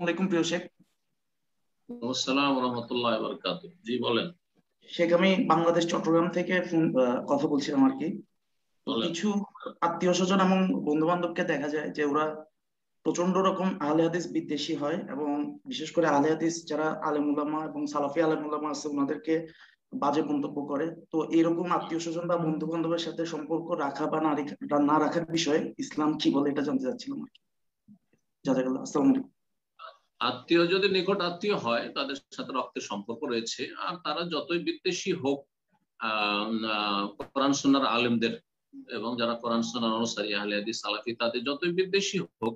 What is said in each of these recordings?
আলাইকুম প্রিয় শেখ। আসসালামু রহমতুল্লাহ বারাকাতুহু। জি বলেন। শেখ, আমি বাংলাদেশ চট্টগ্রাম থেকে কথা বলছিলাম আর কি। তো বলেন। কিছু আত্মীয় স্বজন এবং বন্ধু বান্ধবকে দেখা যায় যে ওরা প্রচন্ড রকম আহলে হাদিস বিদ্বেষী হয়, এবং বিশেষ করে আহলে হাদিস যারা আলেম উলামা এবং সালাফি আলেম উলামা আছে ওনাদেরকে বাজে মন্তব্য করে। তো এরকম আত্মীয় স্বজন বা বন্ধু বান্ধবের সাথে সম্পর্ক রাখা বা না রাখার বিষয়ে ইসলাম কি বলে এটা জানতে চাচ্ছিলাম আর কি। জাযাকাল্লাহ, আসসালামু আলাইকুম। আত্মীয় যদি নিকট আত্মীয় হয় তাদের সাথে রক্তের সম্পর্ক রয়েছে, আর তারা যতই বিদ্বেষী হোক কোরআন সুন্নাহর আলেমদের এবং যারা কোরআন সুন্নাহর অনুসারী আহলে হাদিস সালাফি তাদের যতই বিদ্বেষী হোক,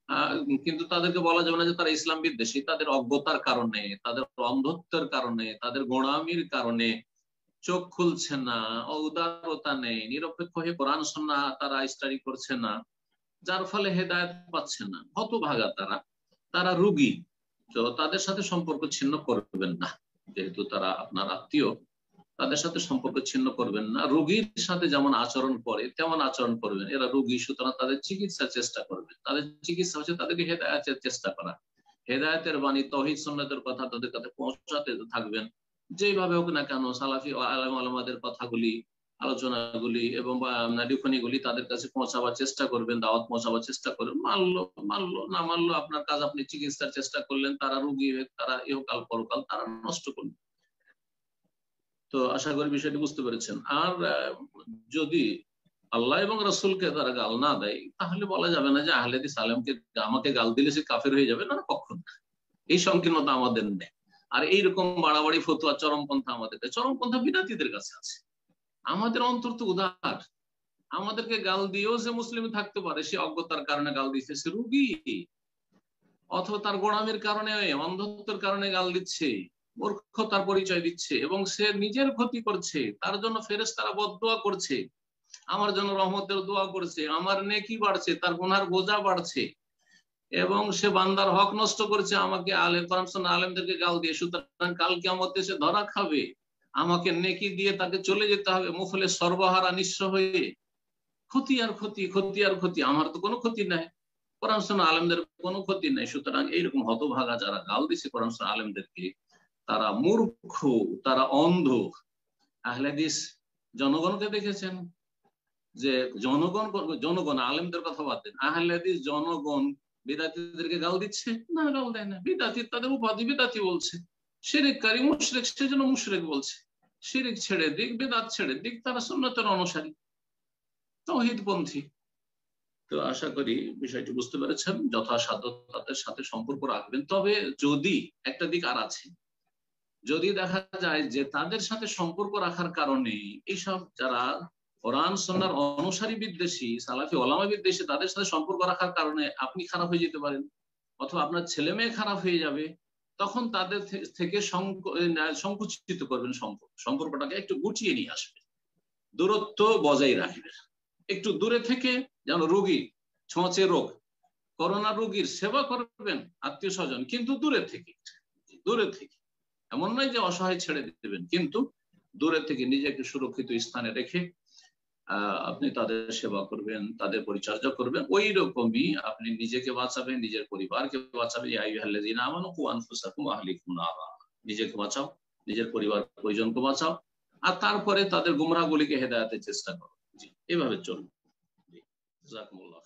আহ, কিন্তু তাদেরকে বলা যাবে না যে তারা ইসলাম বিদ্বেষী। তাদের অজ্ঞতার কারণে, তাদের অন্ধত্বের কারণে, তাদের গোঁড়ামির কারণে চোখ খুলছে না, উদারতা নেই, নিরপেক্ষ হয়ে কোরআন সুন্নাহ তারা স্টাডি করছে না, যার ফলে হেদায়েত পাচ্ছে না, হতভাগা তারা, তারা রুগী। তো তাদের সাথে সম্পর্ক ছিন্ন করবেন না। যেহেতু তারা আপনার আত্মীয়, তাদের সাথে সম্পর্ক ছিন্ন করবেন না। রোগীর সাথে যেমন আচরণ করে তেমন আচরণ করবেন। এরা রোগী, সুতরাং তাদের চিকিৎসার চেষ্টা করবেন। তাদের চিকিৎসা হচ্ছে তাদেরকে হেদায়েতের চেষ্টা করা, হেদায়েতের বাণী তৌহিদ সুন্নাতের কথা তাদের কাছে পৌঁছাতে থাকবেন। যেভাবে হোক না কেন সালাফি আলেম আলমাদের কথাগুলি, আলোচনাগুলি এবং লিখনীগুলি তাদের কাছে পৌঁছাবার চেষ্টা করবেন, দাওয়াত পৌঁছাবার চেষ্টা করবেন। মানলো মানলো, না মানলো আপনার কাজ। আপনি চিকিৎসার চেষ্টা করলেন, তারা রুগী হয়ে তারা ইহকাল পরকাল তারা নষ্ট করলেন। তো আশা করি বিষয়টি বুঝতে পেরেছেন। আর যদি আল্লাহ এবং রসুলকে তারা গাল না দেয় তাহলে বলা যাবে না যে আহলে হাদিস আলেমকে আমাকে গাল দিলে সে কাফের হয়ে যাবে। না, কখন। এই সংকীর্ণতা আমাদের নেই। আর এইরকম বাড়াবাড়ি ফতুয়া চরমপন্থা আমাদের কাছে, চরমপন্থা বিদাতীদের কাছে আছে। আমাদের অন্তর তো উদার। আমাদেরকে গাল দিয়েও যে মুসলিম থাকতে পারে, সে অজ্ঞতার কারণে গাল দিচ্ছে, সে রুগী। অথবা তার গোড়ামির কারণে, অন্ধত্বের কারণে গাল দিচ্ছে, মূর্খতার পরিচয় দিচ্ছে, এবং সে নিজের ক্ষতি করছে। তার জন্য ফেরেশতারা বদদোয়া করছে, আমার জন্য রহমতের দোয়া করছে, আমার নেকি বাড়ছে, তার গুনার বোঝা বাড়ছে, এবং সে বান্দার হক নষ্ট করছে আমাকে আলেম কোরআন সুন্নাহ আলেমদেরকে গাল দিয়ে। সুতরাং কাল কিয়ামতে সে ধরা খাবে, আমাকে নেকি দিয়ে তাকে চলে যেতে হবে মুফলে সর্বহারা নিঃস্ব হয়ে। ক্ষতি আর ক্ষতি, ক্ষতি আর ক্ষতি, আমার তো কোনো ক্ষতি নাই, কোরআন সুন্নাহ আলেমদের কোনো ক্ষতি নাই। সুতরাং এইরকম হতভাগা যারা গাল দিছে কোরআন সুন্নাহ আলেমদেরকে, তারা মূর্খ, তারা অন্ধ। আহলে হাদিস জনগণকে দেখেছেন যে জনগণ জনগণ আলেমদের কথা বাদ দেন, আহলে হাদিস জনগণ বিদাতীদেরকে গাল দিচ্ছে না? গাল দেয় না। বিদাতী তাদের উপাধি বিদাতী বলছে, শিরককারী মুশরিক সেজন্য মুশরিক বলছে। শিরিক ছেড়ে দিক, বেদাত ছেড়ে দিক, তারা সুন্নতের অনুসারী, তাওহীদপন্থী। তো আশা করি বিষয়টি বুঝতে পেরেছেন। যথাসাধ্য তাদের সাথে সম্পর্ক রাখবেন। তবে যদি একটা দিক আর আছে, যদি দেখা যায় যে তাদের সাথে সম্পর্ক রাখার কারণে এইসব যারা কোরআন সুন্নাহর অনুসারী বিদ্বেষী, সালাফি ওলামা বিদ্বেষী, তাদের সাথে সম্পর্ক রাখার কারণে আপনি খারাপ হয়ে যেতে পারেন, অথবা আপনার ছেলে মেয়ে খারাপ হয়ে যাবে, তখন তাদের থেকে সংকুচিত করবেন। সম্পর্কটাকে একটু গুটিয়ে নিয়ে আসবেন, দূরত্ব বজায় রাখবেন। একটু দূরে থেকে, যেন রোগী, ছোঁয়াচে রোগ, করোনা রোগীর সেবা করবেন আত্মীয় স্বজন, কিন্তু দূরে থেকে। দূরে থেকে, এমন নয় যে অসহায় ছেড়ে দেবেন, কিন্তু দূরে থেকে নিজেকে সুরক্ষিত স্থানে রেখে আপনি তাদের সেবা করবেন, তাদের পরিচর্যা করবেন। ওই রকমই আপনি নিজেকে বাঁচাবেন, নিজের পরিবারকে বাঁচাবেন। ইয়া আইয়ুহাল্লাযীনা আমানু কু আনফুসাকুম ওয়া আহলিকুম নারা। নিজেকে বাঁচাও, নিজের পরিবার পরিজনকে বাঁচাও, আর তারপরে তাদের গুমরাহগুলিকে হেদায়েতের চেষ্টা করো। জি, এভাবে চলুন। জি, জাযাকুমুল্লাহ।